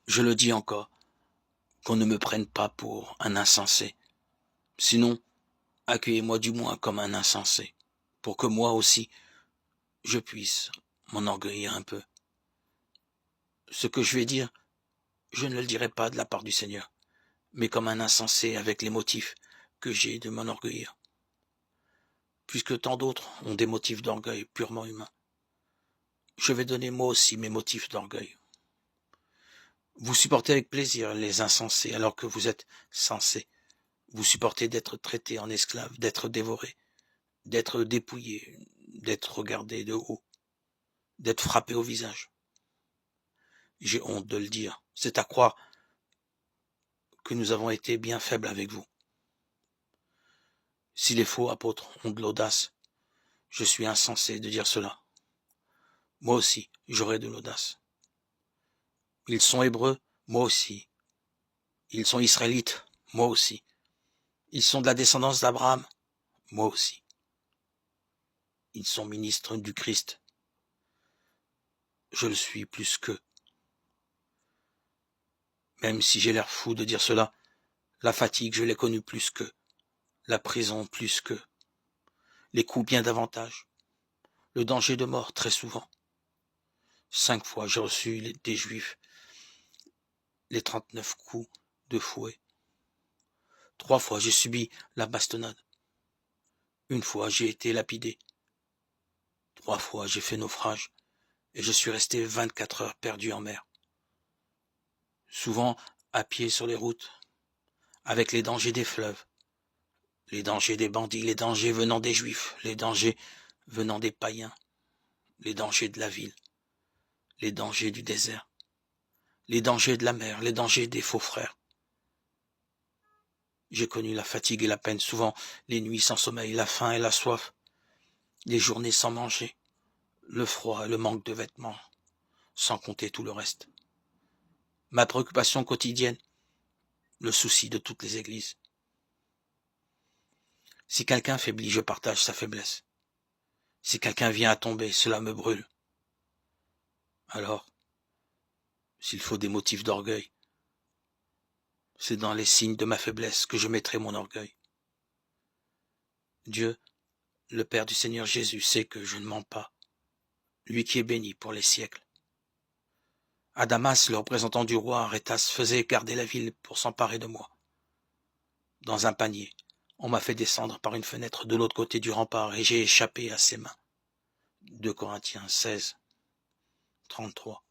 Je le dis encore, qu'on ne me prenne pas pour un insensé. Sinon, accueillez-moi du moins comme un insensé, pour que moi aussi, je puisse m'enorgueillir un peu. Ce que je vais dire, je ne le dirai pas de la part du Seigneur, mais comme un insensé avec les motifs que j'ai de m'enorgueillir. Puisque tant d'autres ont des motifs d'orgueil purement humains, je vais donner moi aussi mes motifs d'orgueil. Vous supportez avec plaisir les insensés alors que vous êtes sensés. Vous supportez d'être traités en esclaves, d'être dévorés, d'être dépouillés, d'être regardés de haut, d'être frappés au visage. J'ai honte de le dire. C'est à croire que nous avons été bien faibles avec vous. Si les faux apôtres ont de l'audace, je suis insensé de dire cela. Moi aussi, j'aurai de l'audace. Ils sont hébreux, moi aussi. Ils sont israélites, moi aussi. Ils sont de la descendance d'Abraham, moi aussi. Ils sont ministres du Christ. Je le suis plus qu'eux. Même si j'ai l'air fou de dire cela, la fatigue, je l'ai connue plus qu'eux. La prison, plus qu'eux. Les coups, bien davantage. Le danger de mort, très souvent. 5 fois, j'ai reçu des Juifs les 39 coups de fouet. 3 fois, j'ai subi la bastonnade. 1 fois, j'ai été lapidé. 3 fois, j'ai fait naufrage. Et je suis resté 24 heures perdu en mer. Souvent, à pied sur les routes, avec les dangers des fleuves, les dangers des bandits, les dangers venant des Juifs, les dangers venant des païens, les dangers de la ville, les dangers du désert, les dangers de la mer, les dangers des faux frères. J'ai connu la fatigue et la peine, souvent les nuits sans sommeil, la faim et la soif, les journées sans manger, le froid et le manque de vêtements, sans compter tout le reste. Ma préoccupation quotidienne, le souci de toutes les églises. Si quelqu'un faiblit, je partage sa faiblesse. Si quelqu'un vient à tomber, cela me brûle. Alors, s'il faut des motifs d'orgueil, c'est dans les signes de ma faiblesse que je mettrai mon orgueil. Dieu, le Père du Seigneur Jésus, sait que je ne mens pas, lui qui est béni pour les siècles. À Damas, le représentant du roi Arétas faisait garder la ville pour s'emparer de moi. Dans un panier, on m'a fait descendre par une fenêtre de l'autre côté du rempart et j'ai échappé à ses mains. 2 Corinthiens 16, 33.